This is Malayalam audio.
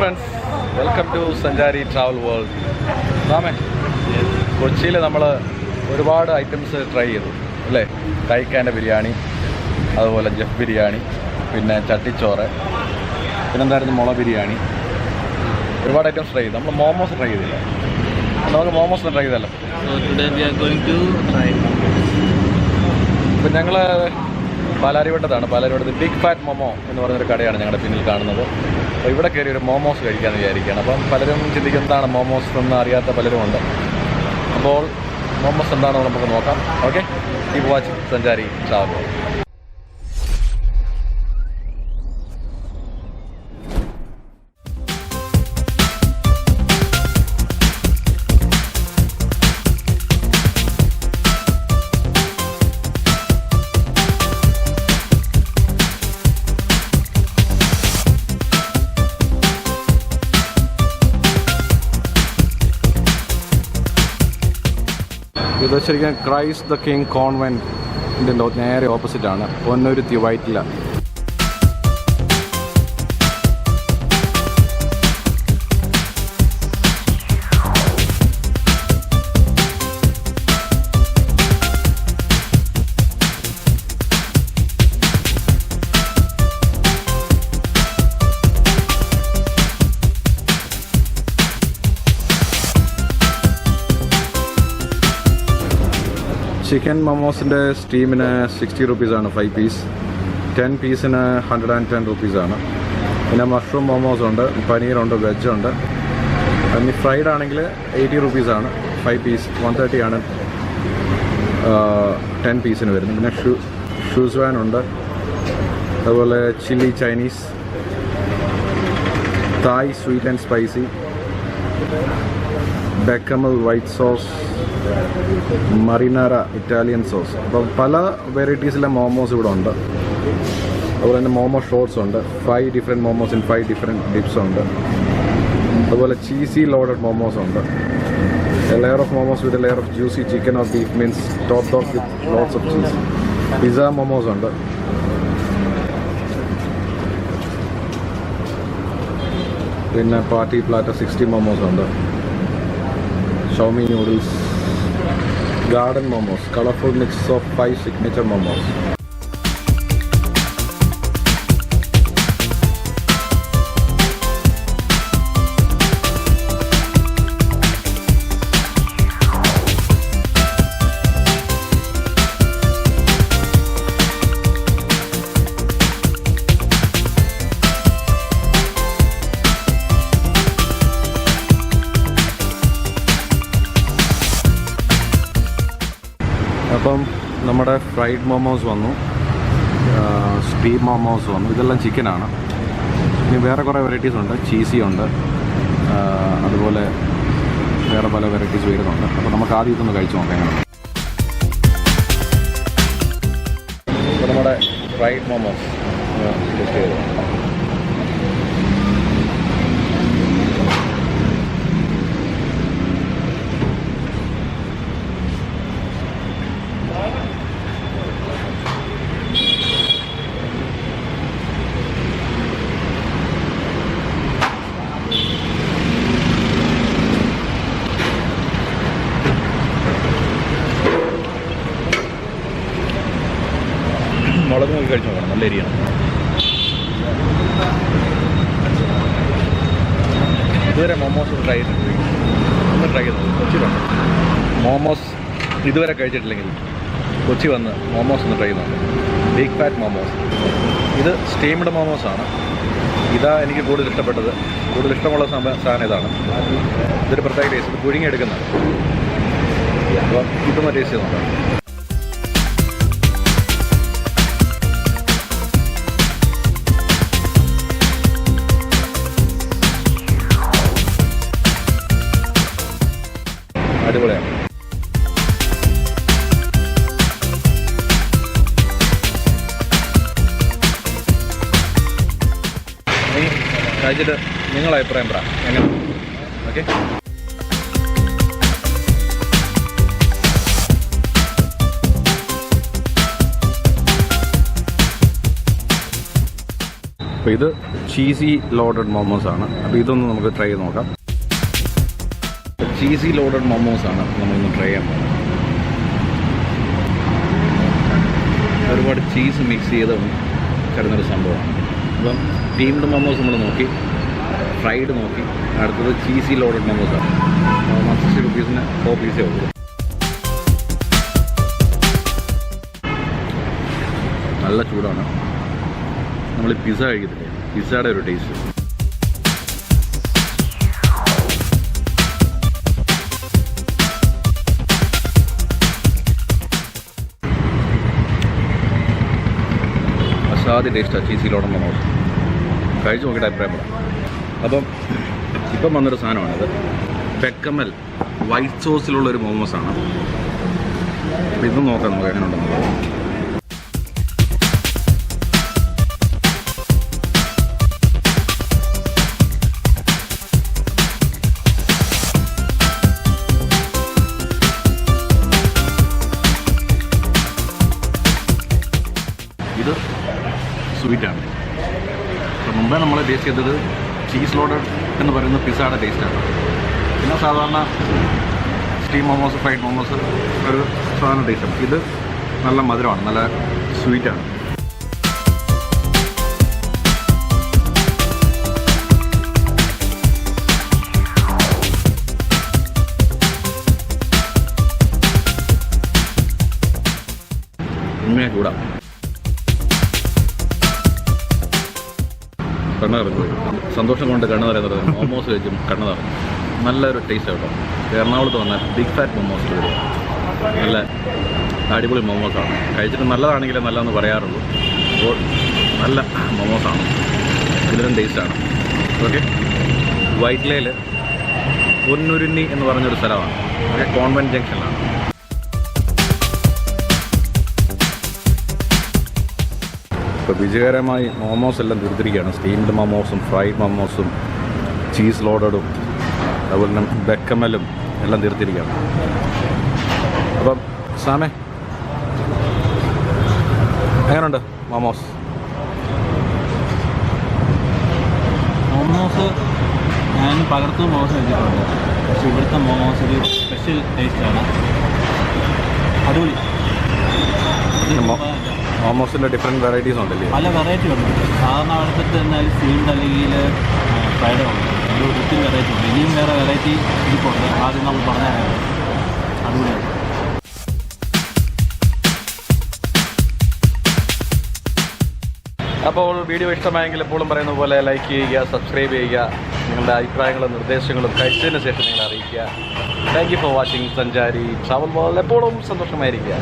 friends, welcome to Sanchari Travel World. കൊച്ചിയിൽ നമ്മൾ ഒരുപാട് ഐറ്റംസ് ട്രൈ ചെയ്തു അല്ലേ? കൈക്കാൻ്റെ ബിരിയാണി, അതുപോലെ ജഫ് ബിരിയാണി, പിന്നെ ചട്ടിച്ചോറ്, പിന്നെന്തായിരുന്നു മുള ബിരിയാണി, ഒരുപാട് ഐറ്റംസ് ട്രൈ ചെയ്തു. നമ്മൾ മോമോസ് ട്രൈ ചെയ്തില്ല. നമുക്ക് മോമോസ് ട്രൈ ചെയ്തല്ലോ. ഇപ്പം ഞങ്ങൾ പാലാരിവട്ടത്താണ്. പാലാരിവട്ടത്ത് ബിഗ് ഫാറ്റ് മോമോ എന്ന് പറയുന്നൊരു കടയാണ് ഞങ്ങളുടെ പിന്നിൽ കാണുന്നത്. അപ്പോൾ ഇവിടെ കയറി ഒരു മോമോസ് കഴിക്കാമെന്ന് വിചാരിക്കുകയാണ്. അപ്പം പലരും ചിന്തിക്കുന്നതാണ് മോമോസ് എന്ന് അറിയാത്ത പലരുമുണ്ട്. അപ്പോൾ മോമോസ് എന്താണെന്ന് നമുക്ക് നോക്കാം. ഓക്കെ, കീപ് വാച്ചിങ് സഞ്ചാരി ട്രാവൽ. ഇത് ശരിക്കും ക്രൈസ്റ്റ് ദ കിങ് കോൺവെൻറ്റിൻ്റെ നേരെ ഓപ്പോസിറ്റാണ്. പൊന്നുരുത്തി വൈറ്റില. ചിക്കൻ മൊമോസിൻ്റെ സ്റ്റീമിന് 60 റുപ്പീസാണ് 5 പീസ്. 10 പീസിന് 110 റുപ്പീസാണ്. പിന്നെ മഷ്റൂം മോമോസ് ഉണ്ട്, പനീറുണ്ട്, വെജുണ്ട്. പിന്നെ ഫ്രൈഡ് ആണെങ്കിൽ 80 റുപ്പീസാണ് 5 പീസ്. 130 ആണ് 10 പീസിന് വരുന്നത്. പിന്നെ ഷെസ്വാൻ ഉണ്ട്, അതുപോലെ chilli Chinese, Thai sweet and spicy, bechamel white sauce, marinara Italian sauce. അപ്പം പല വെറൈറ്റീസിലെ മോമോസ് ഇവിടെ ഉണ്ട്. അതുപോലെ തന്നെ മോമോ ഷോർട്സ് ഉണ്ട്. 5 different momos in 5 different dips ഉണ്ട്. അതുപോലെ ചീസി ലോഡഡ് മോമോസ് ഉണ്ട്. A layer of momos with a layer of juicy chicken of beef means topped off with lots of cheese. Pizza momos ഉണ്ട്. പിന്നെ പാർട്ടി പ്ലാറ്റർ 60 മോമോസ് ഉണ്ട്. Xiaomi noodles, garden momos, colorful mix of 5 signature momos. അപ്പം നമ്മുടെ ഫ്രൈഡ് മോമോസ് വന്നു, സ്റ്റീം മോമോസ് വന്നു. ഇതെല്ലാം ചിക്കനാണ്. ഇനി വേറെ കുറേ വെറൈറ്റീസ് ഉണ്ട്. ചീസി ഉണ്ട്, അതുപോലെ വേറെ പല വെറൈറ്റീസ് വരുന്നുണ്ട്. അപ്പോൾ നമുക്ക് ആദ്യം ഇതൊന്ന് കഴിച്ചു നോക്കാം എങ്ങനെ. അപ്പോൾ നമ്മുടെ ഫ്രൈഡ് മോമോസ് ടെസ്റ്റ് ചെയ്തു. മുളക് നോക്കി കഴിച്ചു നോക്കണം, നല്ല എരിയാണ്. ഇതുവരെ മോമോസ് ട്രൈ ചെയ്തിട്ടുണ്ട്. ഒന്ന് ട്രൈ ചെയ്ത് കൊച്ചിയിലുണ്ട് മോമോസ്. ഇതുവരെ കഴിച്ചിട്ടില്ലെങ്കിൽ കൊച്ചി വന്ന് മോമോസ് ഒന്ന് ട്രൈ ചെയ്യുന്നുണ്ട്. Big fat momos. ഇത് സ്റ്റീംഡ് മോമോസാണ്. ഇതാ എനിക്ക് കൂടുതൽ ഇഷ്ടപ്പെട്ടത്. കൂടുതൽ ഇഷ്ടമുള്ള സാധനം ഇതാണ്. ഇതൊരു പ്രത്യേക ടേസ്റ്റ്. ഇത് പുഴുങ്ങിയെടുക്കുന്നതാണ്. അപ്പം ഇതൊന്ന് ടേസ്റ്റ് ചെയ്ത് നോക്കാം. അടിപൊളിയാണ്. നീ കഴിച്ചിട്ട് നിങ്ങളെ അഭിപ്രായം പറ എങ്ങനെ. ഓക്കെ, അപ്പോൾ ഇത് ചീസി ലോഡഡ് മോമോസ് ആണ്. അപ്പോൾ ഇതൊന്ന് നമുക്ക് ട്രൈ ചെയ്ത് നോക്കാം. ചീസി ലോഡഡ് മോമോസ് ആണ് നമ്മളിന്ന് ട്രൈ ചെയ്യാൻ പോകുന്നത്. ഒരുപാട് ചീസ് മിക്സ് ചെയ്ത് കിടന്നൊരു സംഭവമാണ്. അപ്പം ടീംഡ് മോമോസ് നമ്മൾ നോക്കി, ഫ്രൈഡ് നോക്കി, അടുത്തത് ചീസി ലോഡഡ് മോമോസാണ്. 160 റുപ്പീസിന് 4 പീസേ ഉള്ളൂ. നല്ല ചൂടാണ്. നമ്മൾ പിസ്സ കഴിക്കത്തില്ലേ, പിസ്സയുടെ ഒരു ടേസ്റ്റ്. അസാധ്യ ടേസ്റ്റാണ് ചീസി ലോഡഡ് മോമോസ്. കഴിച്ച് നോക്കിയിട്ട് അഭിപ്രായപ്പെടാം. ഇപ്പം വന്നൊരു സാധനമാണിത്. ബെക്കമൽ വൈറ്റ് സോസിലുള്ളൊരു മോമോസാണ്. അപ്പോൾ ഇതും നോക്കാം നമുക്ക് എങ്ങനെ ഉണ്ടെന്നുള്ളത്. ഇത് സ്വീറ്റാണ്. അപ്പോൾ മുമ്പേ നമ്മൾ ടേസ്റ്റ് ചെയ്തത് ചീസ് ലോഡഡ് എന്ന് പറയുന്ന പിസ്സയുടെ ടേസ്റ്റാണ്. പിന്നെ സാധാരണ സ്റ്റീം മോമോസ്, ഫ്രൈഡ് മോമോസ് ഒരു സാധാരണ ടേസ്റ്റാണ്. ഇത് നല്ല മധുരമാണ്, നല്ല സ്വീറ്റാണ്. ഉണ്മയെ ചൂടാം. കണ്ണ് നിറഞ്ഞു. സന്തോഷം കൊണ്ട് കണ്ണ് നിറയുന്നത് മോമോസ് കഴിച്ചും കണ്ണ് നിറഞ്ഞു. നല്ലൊരു ടേസ്റ്റ് കേട്ടോ. എറണാകുളത്ത് വന്ന ബിഗ് ഫാറ്റ് മോമോസ് വരിക. നല്ല അടിപൊളി മോമോസാണ്. കഴിച്ചിട്ട് നല്ലതാണെങ്കിലേ നല്ലതെന്ന് പറയാറുള്ളൂ. അപ്പോൾ നല്ല മോമോസാണ്, ഇതിലും ടേസ്റ്റാണ്. ഓക്കെ, വൈറ്റ്ലയിൽ പൊന്നുരുന്നി എന്ന് പറഞ്ഞൊരു സ്ഥലമാണ്. ഓക്കെ, കോൺവെൻറ്റ് ജംഗ്ഷനിലാണ്. ഇപ്പോൾ വിജയകരമായി മോമോസ് എല്ലാം തീർത്തിരിക്കുകയാണ്. സ്റ്റീംഡ് മോമോസും ഫ്രൈഡ് മോമോസും ചീസ് ലോഡഡും അതുപോലെ തന്നെ ബെക്കമലും എല്ലാം തീർത്തിരിക്കുകയാണ്. അപ്പം സാമേ, എങ്ങനെയുണ്ട് മോമോസ്? ഞാൻ പലർത്തും മോമോസ് കഴിച്ചിട്ടുണ്ട്. പക്ഷേ ഇവിടുത്തെ മോമോസ് ഒരു സ്പെഷ്യൽ ടേസ്റ്റാണ്. അടിപൊളി. മോമോസിൻ്റെ ഡിഫറെൻറ്റ് വെറൈറ്റീസ് ഉണ്ടല്ലേ? പല വെറൈറ്റി ഉണ്ട്. സാധാരണ അവിടുത്തെ തന്നെ സ്റ്റീംഡ് അല്ലെങ്കിൽ ഫ്രൈഡ് ഉണ്ട്. ഒരു ഒത്തിരി വെറൈറ്റി ഉണ്ട്. ഇനിയും വേറെ വെറൈറ്റി ഇരിപ്പുണ്ട്. ആദ്യം നമ്മൾ പറഞ്ഞാൽ അടിപൊളിയാണ്. അപ്പോൾ വീഡിയോ ഇഷ്ടമായെങ്കിൽ എപ്പോഴും പറയുന്ന പോലെ ലൈക്ക് ചെയ്യുക, സബ്സ്ക്രൈബ് ചെയ്യുക, നിങ്ങളുടെ അഭിപ്രായങ്ങളും നിർദ്ദേശങ്ങളും കഴിച്ചതിന് ശേഷം നിങ്ങൾ അറിയിക്കുക. താങ്ക് യു ഫോർ വാച്ചിങ് സഞ്ചാരി ട്രാവൽ വേൾഡ്. എപ്പോഴും സന്തോഷമായിരിക്കുക.